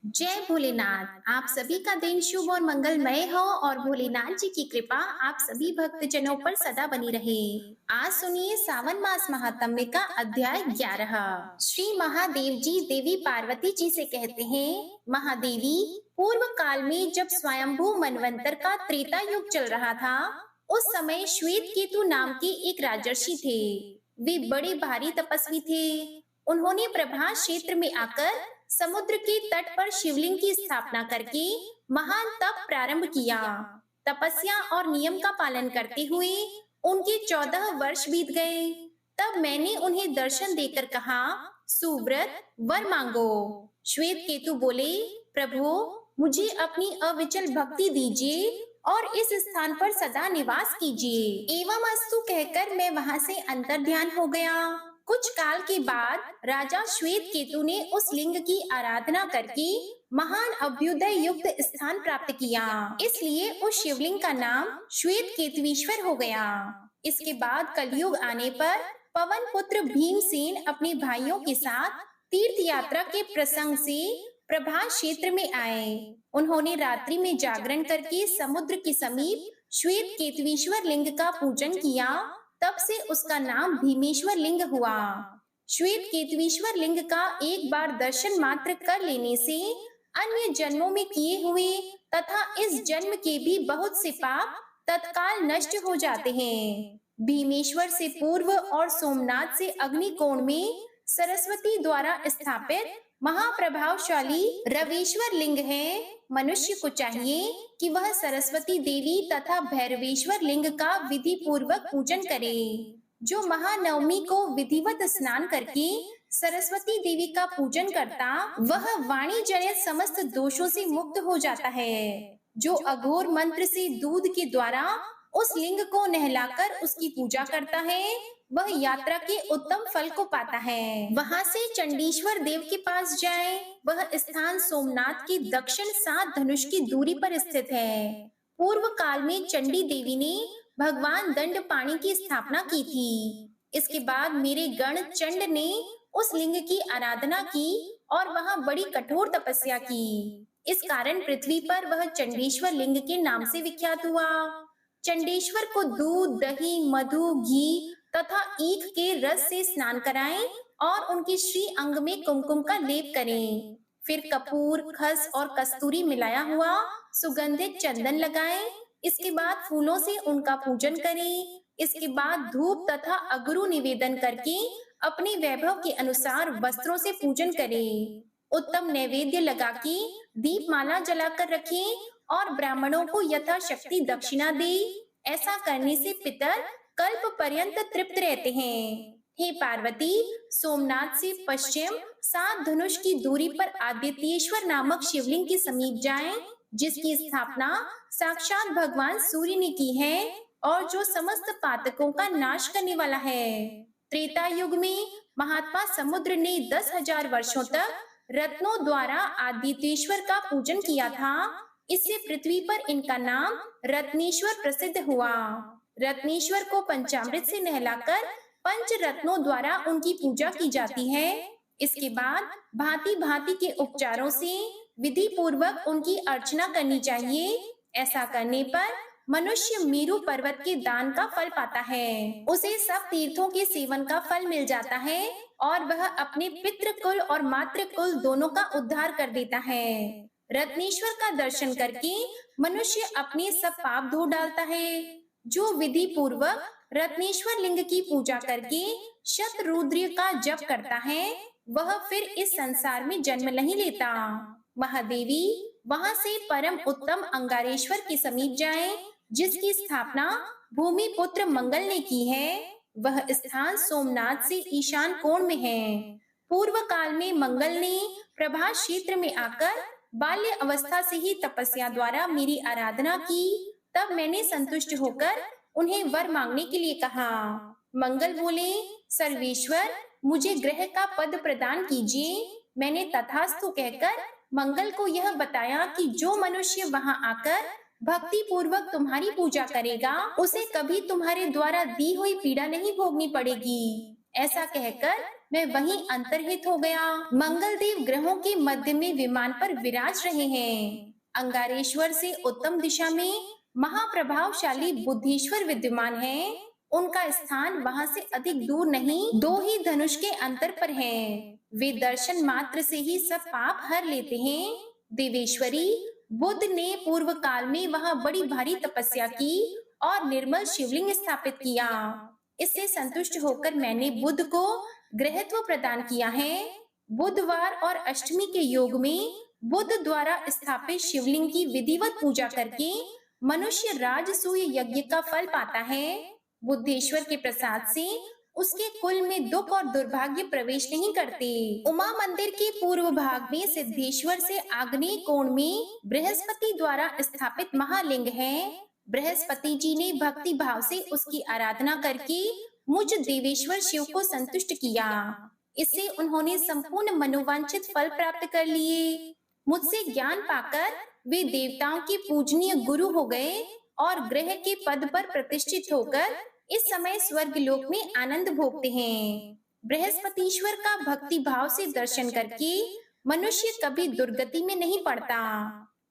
जय भोलेनाथ। आप सभी का दिन शुभ और मंगलमय हो और भोलेनाथ जी की कृपा आप सभी भक्तजनों पर सदा बनी रहे। आज सुनिए सावन मास महात्म्य का अध्याय 11। श्री महादेव जी देवी पार्वती जी से कहते हैं, महादेवी, पूर्व काल में जब स्वयंभू मनवंतर का त्रेता युग चल रहा था, उस समय श्वेत केतु नाम के एक राजर्षि थे। वे बड़े भारी तपस्वी थे। उन्होंने प्रभास क्षेत्र में आकर समुद्र के तट पर शिवलिंग की स्थापना करके महान तप प्रारंभ किया। तपस्या और नियम का पालन करते हुए उनके 14 वर्ष बीत गए। तब मैंने उन्हें दर्शन देकर कहा, सुव्रत, वर मांगो। श्वेत केतु बोले, प्रभु, मुझे अपनी अविचल भक्ति दीजिए और इस स्थान पर सदा निवास कीजिए। एवं अस्तु कहकर मैं वहां से अंतर्ध्यान हो गया। कुछ काल के बाद राजा श्वेत केतु ने उस लिंग की आराधना करके महान अभ्युदय युक्त स्थान प्राप्त किया। इसलिए उस शिवलिंग का नाम श्वेत केतुईश्वर हो गया। इसके बाद कलयुग आने पर पवन पुत्र भीमसेन अपने भाइयों के साथ तीर्थ यात्रा के प्रसंग से प्रभास क्षेत्र में आए। उन्होंने रात्रि में जागरण करके समुद्र के समीप श्वेत केतुईश्वर लिंग का पूजन किया। तब से उसका नाम भीमेश्वर लिंग हुआ। श्वेत केतुईश्वर लिंग का एक बार दर्शन मात्र कर लेने से अन्य जन्मों में किए हुए तथा इस जन्म के भी बहुत से पाप तत्काल नष्ट हो जाते हैं। भीमेश्वर से पूर्व और सोमनाथ से अग्निकोण में सरस्वती द्वारा स्थापित महाप्रभावशाली रवीश्वर लिंग है। मनुष्य को चाहिए कि वह सरस्वती देवी तथा भैरवेश्वर लिंग का विधि पूर्वक पूजन करे। जो महानवमी को विधिवत स्नान करके सरस्वती देवी का पूजन करता, वह वाणी जनित समस्त दोषों से मुक्त हो जाता है। जो अघोर मंत्र से दूध के द्वारा उस लिंग को नहलाकर उसकी पूजा करता है, वह यात्रा के उत्तम फल को पाता है। वहां से चंडीश्वर देव के पास जाए। वह स्थान सोमनाथ के दक्षिण 7 धनुष की दूरी पर स्थित है। पूर्व काल में चंडी देवी ने भगवान दंडपाणि की स्थापना की थी। इसके बाद मेरे गण चंड ने उस लिंग की आराधना की और वहां बड़ी कठोर तपस्या की। इस कारण पृथ्वी पर वह चंडीश्वर लिंग के नाम से विख्यात हुआ। चंडेश्वर को दूध, दही, मधु, घी तथा ईख के रस से स्नान कराएं और उनके श्री अंग में कुमकुम का लेप करें। फिर कपूर, खस और कस्तूरी मिलाया हुआ सुगंधित चंदन लगाएं। इसके बाद फूलों से उनका पूजन करें। इसके बाद धूप तथा अगरू निवेदन करके अपने वैभव के अनुसार वस्त्रों से पूजन करें। उत्तम नैवेद्य लगा के दीपमाला जलाकर रखें और ब्राह्मणों को यथाशक्ति दक्षिणा दे। ऐसा करने से पितर कल्प पर्यंत तृप्त रहते हैं। हे पार्वती, सोमनाथ से पश्चिम 7 धनुष की दूरी पर आदित्येश्वर नामक शिवलिंग के समीप जाएं, जिसकी स्थापना साक्षात भगवान सूर्य ने की है और जो समस्त पातकों का नाश करने वाला है। त्रेता युग में महात्मा समुद्र ने 10,000 वर्षों तक रत्नों द्वारा आदित्येश्वर का पूजन किया था। इससे पृथ्वी पर इनका नाम रत्नेश्वर प्रसिद्ध हुआ। रत्नेश्वर को पंचामृत से नहलाकर पंच रत्नों द्वारा उनकी पूजा की जाती है। इसके बाद भांति भांति के उपचारों से विधि पूर्वक उनकी अर्चना करनी चाहिए। ऐसा करने पर मनुष्य मेरु पर्वत के दान का फल पाता है। उसे सब तीर्थों के सेवन का फल मिल जाता है और वह अपने पितृकुल और मातृकुल दोनों का उद्धार कर देता है। रत्नेश्वर का दर्शन करके मनुष्य अपने सब पाप धो डालता है। जो विधि पूर्वक रत्नेश्वर लिंग की पूजा करके शतरुद्र का जप करता है, वह फिर इस संसार में जन्म नहीं लेता। महादेवी, वहां से परम उत्तम अंगारेश्वर के समीप जाएं, जिसकी स्थापना भूमि पुत्र मंगल ने की है। वह स्थान सोमनाथ से ईशान कोण में है। पूर्व काल में मंगल ने प्रभास क्षेत्र में आकर बाल्य अवस्था से ही तपस्या द्वारा मेरी आराधना की। तब मैंने संतुष्ट होकर उन्हें वर मांगने के लिए कहा। मंगल बोले, सर्वेश्वर, मुझे ग्रह का पद प्रदान कीजिए। मैंने तथास्तु कहकर मंगल को यह बताया कि जो मनुष्य वहां आकर भक्ति पूर्वक तुम्हारी पूजा करेगा, उसे कभी तुम्हारे द्वारा दी हुई पीड़ा नहीं भोगनी पड़ेगी। ऐसा कहकर मैं वहीं अंतर्हित हो गया। मंगल देव ग्रहों के मध्य में विमान पर विराज रहे हैं। अंगारेश्वर से उत्तम दिशा में महाप्रभावशाली बुद्धेश्वर विद्यमान है। उनका स्थान वहां से अधिक दूर नहीं, 2 ही धनुष के अंतर पर है। वे दर्शन मात्र से ही सब पाप हर लेते हैं। देवेश्वरी, बुद्ध ने पूर्व काल में वहां बड़ी भारी तपस्या की और निर्मल शिवलिंग स्थापित किया। इससे संतुष्ट होकर मैंने बुद्ध को ग्रहत्व प्रदान किया है। बुधवार और अष्टमी के योग में बुद्ध द्वारा स्थापित शिवलिंग की विधिवत पूजा करके मनुष्य राजसूय यज्ञ का फल पाता है। बुद्धेश्वर के प्रसाद से उसके कुल में दुख और दुर्भाग्य प्रवेश नहीं करते। उमा मंदिर के पूर्व भाग में सिद्धेश्वर से आग्नेय कोण में बृहस्पति द्वारा स्थापित महालिंग है। बृहस्पति जी ने भक्ति भाव से उसकी आराधना करके मुझ देवेश्वर शिव को संतुष्ट किया। इससे उन्होंने संपूर्ण मनोवांछित फल प्राप्त कर लिए। मुझसे ज्ञान पाकर वे देवताओं के पूजनीय गुरु हो गए और ग्रह के पद पर प्रतिष्ठित होकर इस समय स्वर्ग लोक में आनंद भोगते हैं। बृहस्पतिश्वर का भक्ति भाव से दर्शन करके मनुष्य कभी दुर्गति में नहीं पड़ता।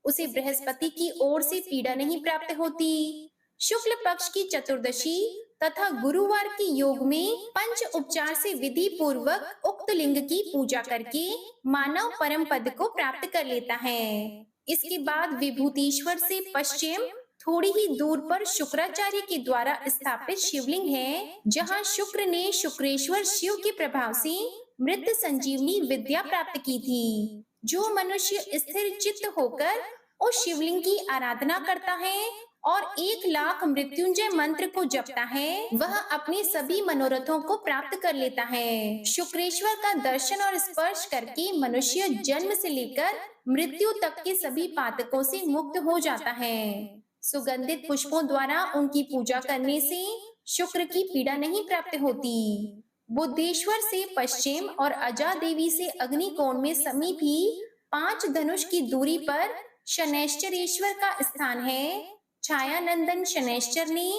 उसे बृहस्पति की ओर से पीड़ा नहीं प्राप्त होती। शुक्ल पक्ष की चतुर्दशी तथा गुरुवार के योग में पंच उपचार से विधि पूर्वक उक्त लिंग की पूजा करके मानव परम पद को प्राप्त कर लेता है। इसके बाद विभूतिश्वर से पश्चिम थोड़ी ही दूर पर शुक्राचार्य के द्वारा स्थापित शिवलिंग है, जहां शुक्र ने शुक्रेश्वर शिव के प्रभाव से मृत संजीवनी विद्या प्राप्त की थी। जो मनुष्य स्थिर चित्त होकर उस शिवलिंग की आराधना करता है और 1,00,000 मृत्युंजय मंत्र को जपता है, वह अपने सभी मनोरथों को प्राप्त कर लेता है। शुक्रेश्वर का दर्शन और स्पर्श करके मनुष्य जन्म से लेकर मृत्यु तक के सभी पातकों से मुक्त हो जाता है। सुगंधित पुष्पों द्वारा उनकी पूजा करने से शुक्र की पीड़ा नहीं प्राप्त होती। बुद्धेश्वर से पश्चिम और अजा देवी से अग्निकोण में समीप ही 5 धनुष की दूरी पर शनैश्चरेश्वर का स्थान है। छायानंदन शनैश्चर ने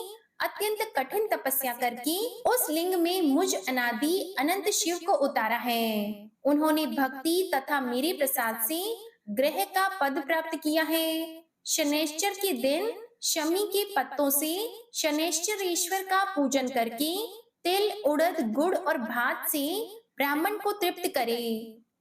अत्यंत कठिन तपस्या करके उस लिंग में मुझ अनादि अनंत शिव को उतारा है। उन्होंने भक्ति तथा मेरे प्रसाद से ग्रह का पद प्राप्त किया है। शनैश्चर के दिन शमी के पत्तों से शनैश्चरेश्वर का पूजन करके तिल, उड़द, गुड़ और भात से ब्राह्मण को तृप्त करे।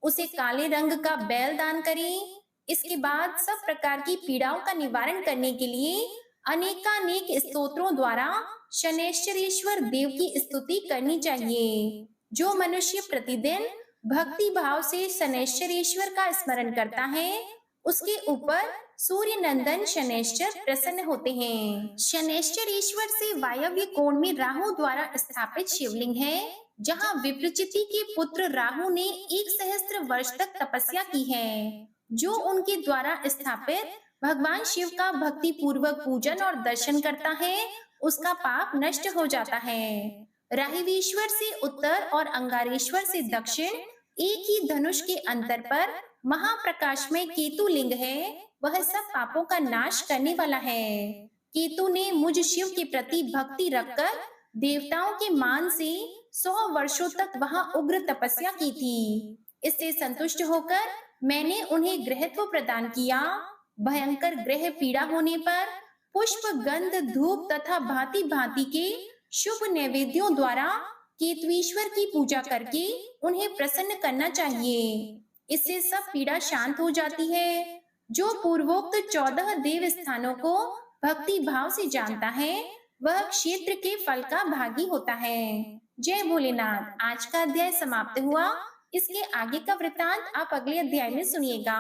उसे काले रंग का बैल दान करे। इसके बाद सब प्रकार की पीड़ाओं का निवारण करने के लिए अनेकानेक स्तोत्रों द्वारा शनैश्चरेश्वर देव की स्तुति करनी चाहिए। जो मनुष्य प्रतिदिन भक्ति भाव से शनैश्चरेश्वर का स्मरण करता है, उसके ऊपर सूर्य नंदन शनैश्चर प्रसन्न होते हैं। शनैश्चरेश्वर से वायव्य कोण में राहु द्वारा स्थापित शिवलिंग है, जहां विप्रचिति के पुत्र राहु ने 1 सहस्त्र वर्ष तक तपस्या की है। जो उनके द्वारा स्थापित भगवान शिव का भक्ति पूर्वक पूजन और दर्शन करता है, उसका पाप नष्ट हो जाता है। राहिवेश्वर से उत्तर और अंगारेश्वर से दक्षिण एक ही धनुष के अंतर पर महाप्रकाश में केतु लिंग है। वह सब पापों का नाश करने वाला है। केतु ने मुझ शिव के प्रति भक्ति रखकर देवताओं के मान से 100 वर्षों तक वहां उग्र तपस्या की थी। इससे संतुष्ट होकर मैंने उन्हें ग्रहत्व प्रदान किया। भयंकर ग्रह पीड़ा होने पर पुष्प, गंध, धूप तथा भांति भांति के शुभ नैवेद्यों द्वारा केतुईश्वर की पूजा करके उन्हें प्रसन्न करना चाहिए। इससे सब पीड़ा शांत हो जाती है। जो पूर्वोक्त 14 देव स्थानों को भक्ति भाव से जानता है, वह क्षेत्र के फल का भागी होता है। जय भोलेनाथ। आज का अध्याय समाप्त हुआ। इसके आगे का वृतांत आप अगले अध्याय में सुनिएगा।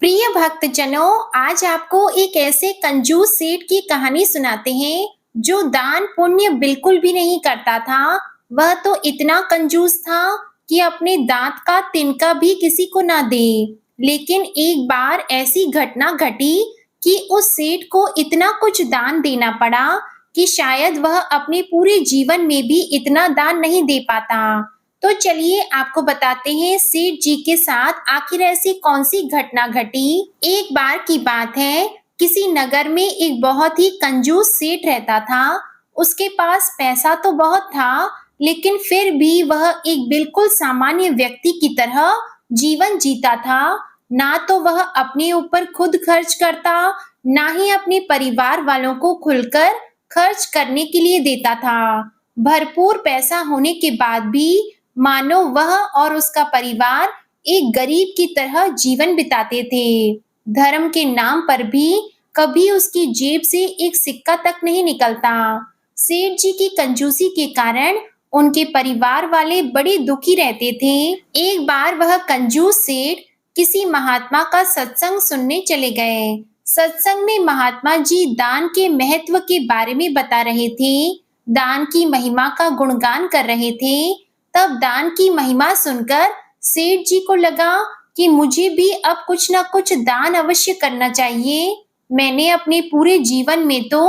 प्रिय भक्त जनों, आज आपको एक ऐसे कंजूस सेठ की कहानी सुनाते हैं जो दान पुण्य बिल्कुल भी नहीं करता था। वह तो इतना कंजूस था कि अपने दांत का तिनका भी किसी को ना दे। लेकिन एक बार ऐसी घटना घटी कि उस सेठ को इतना कुछ दान देना पड़ा कि शायद वह अपने पूरे जीवन में भी इतना दान नहीं दे पाता। तो चलिए आपको बताते हैं सेठ जी के साथ आखिर ऐसी कौन सी घटना घटी। एक बार की बात है, किसी नगर में एक बहुत ही कंजूस सेठ रहता था। उसके पास पैसा तो बहुत था, लेकिन फिर भी वह एक बिल्कुल सामान्य व्यक्ति की तरह जीवन जीता था। ना तो वह अपने ऊपर खुद खर्च करता, ना ही अपने परिवार वालों को खुलकर खर्च करने के लिए देता था। भरपूर पैसा होने के बाद भी मानो वह और उसका परिवार एक गरीब की तरह जीवन बिताते थे। धर्म के नाम पर भी कभी उसकी जेब से एक सिक्का तक नहीं निकलता। सेठ जी की कंजूसी के कारण उनके परिवार वाले बड़े दुखी रहते थे। एक बार वह कंजूस सेठ किसी महात्मा का सत्संग सुनने चले गए। सत्संग में महात्मा जी दान के महत्व के बारे में बता रहे थे, दान की महिमा का गुणगान कर रहे थे। तब दान की महिमा सुनकर सेठ जी को लगा कि मुझे भी अब कुछ न कुछ दान अवश्य करना चाहिए। मैंने अपने पूरे जीवन में तो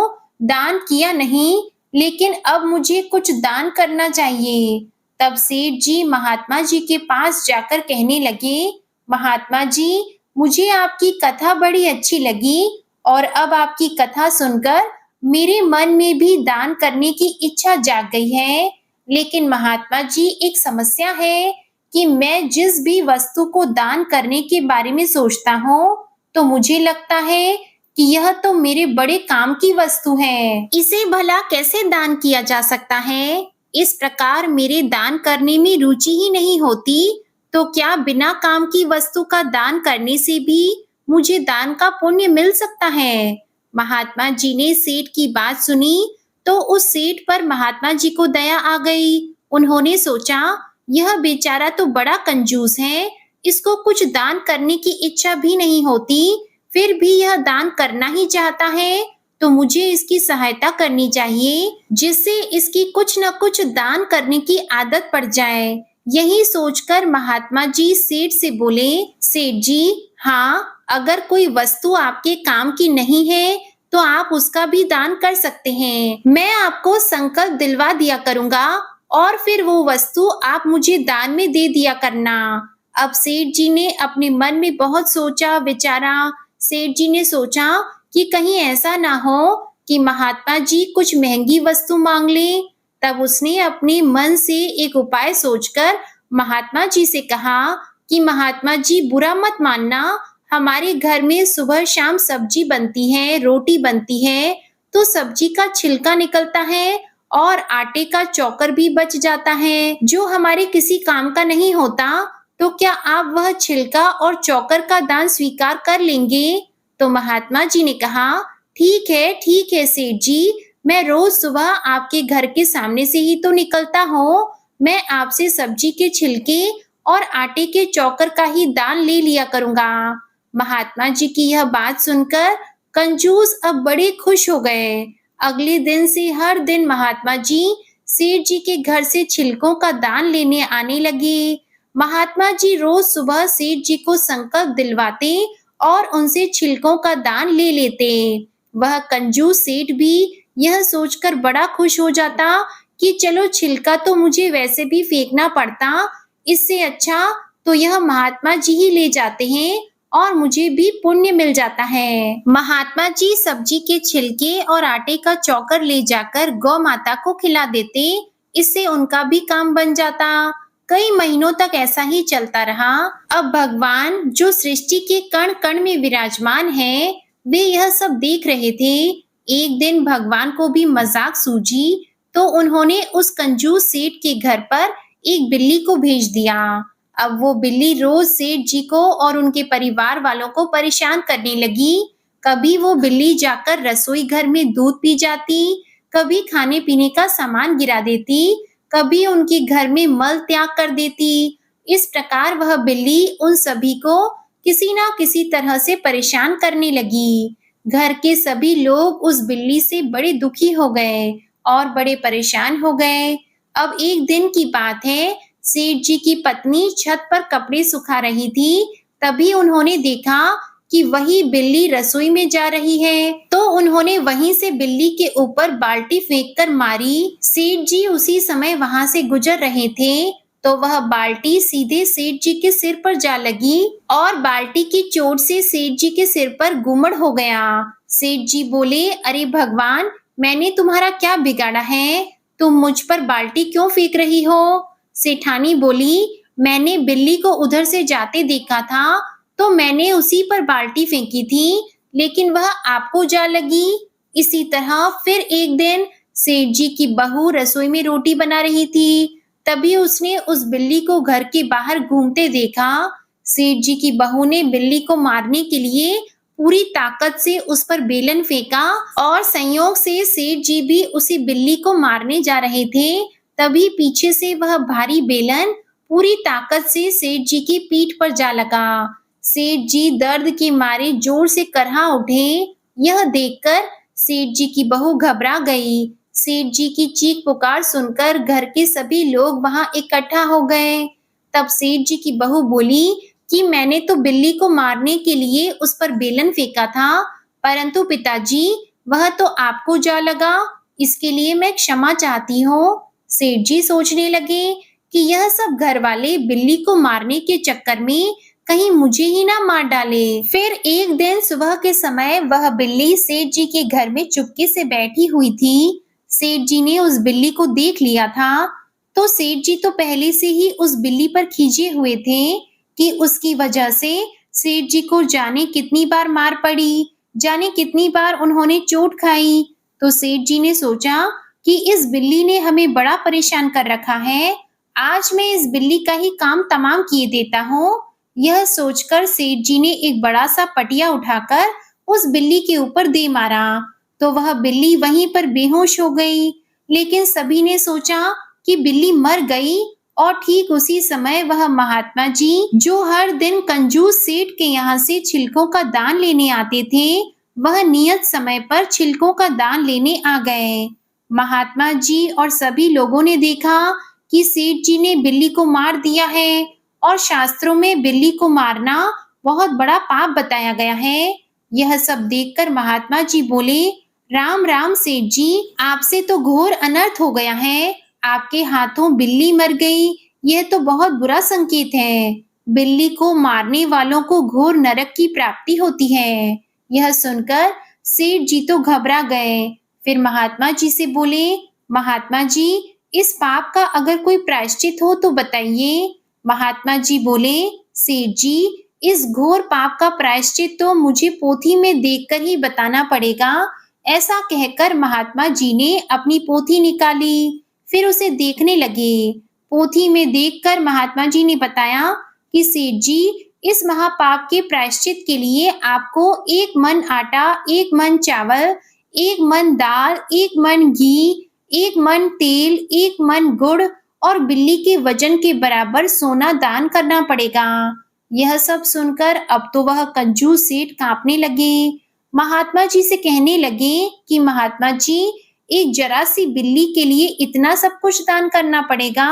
दान किया नहीं, लेकिन अब मुझे कुछ दान करना चाहिए। तब सेठ जी महात्मा जी के पास जाकर कहने लगे, महात्मा जी, मुझे आपकी कथा बड़ी अच्छी लगी और अब आपकी कथा सुनकर मेरे मन में भी दान करने की इच्छा जाग गई है। लेकिन महात्मा जी, एक समस्या है कि मैं जिस भी वस्तु को दान करने के बारे में सोचता हूँ, तो मुझे लगता है कि यह तो मेरे बड़े काम की वस्तु है। इसे भला कैसे दान किया जा सकता है? इस प्रकार मेरे दान करने में रुचि ही नहीं होती, तो क्या बिना काम की वस्तु का दान करने से भी मुझे दान का पुण्य मिल सकता है? महात्मा जी ने सेठ की बात सुनी, तो उस सेठ पर महात्मा जी को दया आ गई। उन्होंने सोचा, यह बेचारा तो बड़ा कंजूस है, इसको कुछ दान करने की इच्छा भी नहीं होती, फिर भी यह दान करना ही चाहता है, तो मुझे इसकी सहायता करनी चाहिए, जिससे इसकी कुछ न कुछ दान करने की आदत पड़ जाए। यही सोचकर महात्मा जी सेठ से बोले, सेठ जी, हाँ, अगर कोई वस्तु आपके काम की नहीं है, तो आप उसका भी दान कर सकते हैं। मैं आपको संकल्प दिलवा दिया करूंगा और फिर वो वस्तु आप मुझे दान में दे दिया करना। अब सेठ जी ने अपने मन में बहुत सोचा विचारा। सेठ जी ने सोचा कि कहीं ऐसा ना हो कि महात्मा जी कुछ महंगी वस्तु मांग ले। तब उसने अपने मन से एक उपाय सोचकर महात्मा जी से कहा कि महात्मा जी, बुरा मत मानना, हमारे घर में सुबह शाम सब्जी बनती है, रोटी बनती है, तो सब्जी का छिलका निकलता है और आटे का चौकर भी बच जाता है, जो हमारे किसी काम का नहीं होता। तो क्या आप वह छिलका और चौकर का दान स्वीकार कर लेंगे? तो महात्मा जी ने कहा, ठीक है सेठ जी, मैं रोज सुबह आपके घर के सामने से ही तो निकलता हूँ। मैं आपसे सब्जी के छिलके और आटे के चौकर का ही दान ले लिया करूंगा। महात्मा जी की यह बात सुनकर कंजूस अब बड़े खुश हो गए। अगले दिन से हर दिन महात्मा जी सेठ जी के घर से छिलकों का दान लेने आने लगे। महात्मा जी रोज सुबह सेठ जी को संकल्प दिलवाते और उनसे छिलकों का दान ले लेते। वह कंजूस सेठ भी यह सोचकर बड़ा खुश हो जाता कि चलो, छिलका तो मुझे वैसे भी फेंकना पड़ता, इससे अच्छा तो यह महात्मा जी ही ले जाते हैं और मुझे भी पुण्य मिल जाता है। महात्मा जी सब्जी के छिलके और आटे का चौकर ले जाकर गौ माता को खिला देते, इससे उनका भी काम बन जाता। कई महीनों तक ऐसा ही चलता रहा। अब भगवान, जो सृष्टि के कण कण में विराजमान है, वे यह सब देख रहे थे। एक दिन भगवान को भी मजाक सूझी, तो उन्होंने उस कंजूस सेठ के घर पर एक बिल्ली को भेज दिया। अब वो बिल्ली रोज सेठ जी को और उनके परिवार वालों को परेशान करने लगी। कभी वो बिल्ली जाकर रसोई घर में दूध पी जाती, कभी खाने पीने का सामान गिरा देती, कभी उनके घर में मल त्याग कर देती। इस प्रकार वह बिल्ली उन सभी को किसी ना किसी तरह से परेशान करने लगी। घर के सभी लोग उस बिल्ली से बड़े दुखी हो गए और बड़े परेशान हो गए। अब एक दिन की बात है, सेठ जी की पत्नी छत पर कपड़े सुखा रही थी। तभी उन्होंने देखा कि वही बिल्ली रसोई में जा रही है, तो उन्होंने वहीं से बिल्ली के ऊपर बाल्टी फेंककर मारी। सेठ जी उसी समय वहां से गुजर रहे थे, तो वह बाल्टी सीधे सेठ जी के सिर पर जा लगी और बाल्टी की चोट से सेठ जी के सिर पर गुमड़ हो गया। सेठ जी बोले, अरे भगवान, मैंने तुम्हारा क्या बिगाड़ा है? तुम मुझ पर बाल्टी क्यों फेंक रही हो? सेठानी बोली, मैंने बिल्ली को उधर से जाते देखा था, तो मैंने उसी पर बाल्टी फेंकी थी, लेकिन वह आपको जा लगी। इसी तरह फिर एक दिन सेठ जी की बहू रसोई में रोटी बना रही थी। तभी उसने उस बिल्ली को घर के बाहर घूमते देखा। सेठ जी की बहू ने बिल्ली को मारने के लिए पूरी ताकत से उस पर बेलन फेंका और संयोग से सेठ जी भी उसी बिल्ली को मारने जा रहे थे। तभी पीछे से वह भारी बेलन पूरी ताकत से सेठ जी की पीठ पर जा लगा। सेठ जी दर्द के मारे जोर से करहा उठे। यह देखकर सेठ जी की बहू घबरा गई। सेठ जी की चीख पुकार सुनकर घर के सभी लोग वहां इकट्ठा हो गए। तब सेठ जी की बहू बोली कि मैंने तो बिल्ली को मारने के लिए उस पर बेलन फेंका था, परंतु पिताजी वह तो आपको जा लगा, इसके लिए मैं क्षमा चाहती हूँ। सेठ जी सोचने लगे कि यह सब घर वाले बिल्ली को मारने के चक्कर में कहीं मुझे ही ना मार डाले। फिर एक दिन सुबह के समय वह बिल्ली सेठ जी के घर में चुपके से बैठी हुई थी। सेठ जी ने उस बिल्ली को देख लिया था, तो सेठ जी तो पहले से ही उस बिल्ली पर खींचे हुए थे कि उसकी वजह से सेठ जी को जाने कितनी बार मार पड़ी, जाने कितनी बार उन्होंने चोट खाई। तो सेठ जी ने सोचा कि इस बिल्ली ने हमें बड़ा परेशान कर रखा है, आज मैं इस बिल्ली का ही काम तमाम किए देता हूँ। यह सोचकर सेठ जी ने एक बड़ा सा पटिया उठाकर उस बिल्ली के ऊपर दे मारा, तो वह बिल्ली वहीं पर बेहोश हो गई। लेकिन सभी ने सोचा कि बिल्ली मर गई और ठीक उसी समय वह महात्मा जी जो हर दिन कंजूस सेठ के यहाँ से छिलकों का दान लेने आते थे, वह नियत समय पर छिलकों का दान लेने आ गए। महात्मा जी और सभी लोगों ने देखा कि सेठ जी ने बिल्ली को मार दिया है और शास्त्रों में बिल्ली को मारना बहुत बड़ा पाप बताया गया है। यह सब देखकर महात्मा जी बोले, राम राम सेठ जी, आपसे तो घोर अनर्थ हो गया है। आपके हाथों बिल्ली मर गई, यह तो बहुत बुरा संकेत है। बिल्ली को मारने वालों को घोर नरक की प्राप्ति होती है। यह सुनकर सेठ जी तो घबरा गए। फिर महात्मा जी से बोले, महात्मा जी, इस पाप का अगर कोई प्रायश्चित हो तो बताइए। महात्मा जी बोले, सेठ जी, इस घोर पाप का प्रायश्चित तो मुझे पोथी में देखकर ही बताना पड़ेगा। ऐसा कहकर महात्मा जी ने अपनी पोथी निकाली, फिर उसे देखने लगे। पोथी में देखकर महात्मा जी ने बताया कि सेठ जी, इस महापाप के प्रायश्चित के लिए आपको 1 मन आटा, 1 मन चावल, 1 मन दाल, 1 मन घी, 1 मन तेल, 1 मन गुड़ और बिल्ली के वजन के बराबर सोना दान करना पड़ेगा। यह सब सुनकर अब तो वह कंजूस सेठ कांपने लगे। महात्मा जी से कहने लगे कि महात्मा जी, एक जरा सी बिल्ली के लिए इतना सब कुछ दान करना पड़ेगा।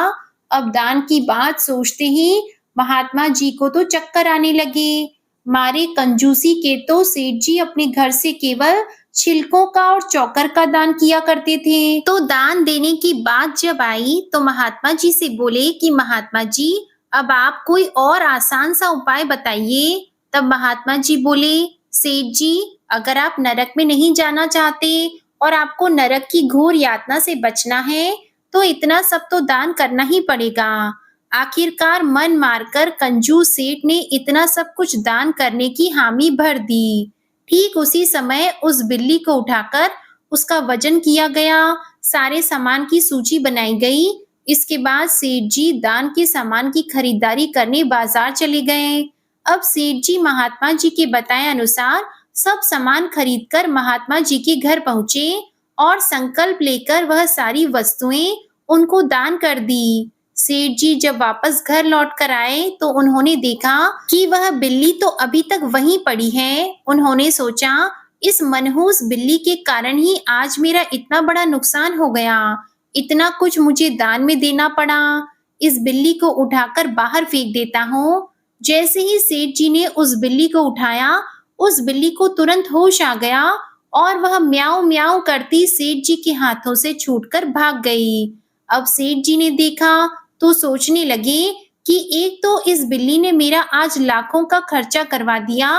अब दान की बात सोचते ही महात्मा जी को तो चक्कर आने लगे। मारे कंजूसी के तो सेठ जी अपने घर से केवल छिलकों का और चौकर का दान किया करते थे। तो दान देने की बात जब आई तो महात्मा जी से बोले कि महात्मा जी, अब आप कोई और आसान सा उपाय बताइए। तब महात्मा जी बोले, सेठ जी, अगर आप नरक में नहीं जाना चाहते और आपको नरक की घोर यातना से बचना है, तो इतना सब तो दान करना ही पड़ेगा। आखिरकार मन मारकर कंजूस सेठ ने इतना सब कुछ दान करने की हामी भर दी। ठीक उसी समय उस बिल्ली को उठाकर उसका वजन किया गया, सारे सामान की सूची बनाई गई। इसके बाद सेठ जी दान के सामान की खरीदारी करने बाजार चले गए। अब सेठ जी महात्मा जी के बताए अनुसार सब सामान खरीदकर महात्मा जी के घर पहुंचे और संकल्प लेकर वह सारी वस्तुएं उनको दान कर दी। सेठ जी जब वापस घर लौट कर आए तो उन्होंने देखा कि वह बिल्ली तो अभी तक वहीं पड़ी है। उन्होंने सोचा, इस मनहूस बिल्ली के कारण ही आज मेरा इतना बड़ा नुकसान हो गया, इतना कुछ मुझे दान में देना पड़ा। इस बिल्ली को उठाकर बाहर फेंक देता हूँ। जैसे ही सेठ जी ने उस बिल्ली को उठाया, उस बिल्ली को तुरंत होश आ गया और वह म्याऊं म्याऊं करती सेठ जी के हाथों से छूटकर भाग गई। अब सेठ जी ने देखा तो सोचने लगे कि एक तो इस बिल्ली ने मेरा आज लाखों का खर्चा करवा दिया,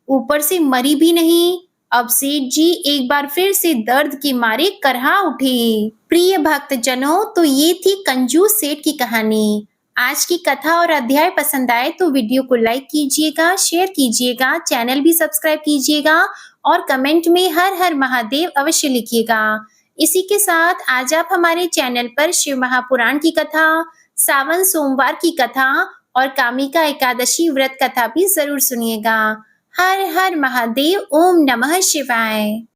ऊपर से मरी भी नहीं। अब सेठ जी एक बार फिर से दर्द के मारे करहा उठे। प्रिय भक्तजनों, तो ये थी कंजूस सेठ की कहानी। आज की कथा और अध्याय पसंद आए तो वीडियो को लाइक कीजिएगा, शेयर कीजिएगा, चैनल भी सब्सक्राइब कीजिएगा और कमेंट में हर हर महादेव अवश्य लिखिएगा। इसी के साथ आज आप हमारे चैनल पर शिव महापुराण की कथा, सावन सोमवार की कथा और कामिका एकादशी व्रत कथा भी जरूर सुनिएगा। हर हर महादेव। ओम नमः शिवाय।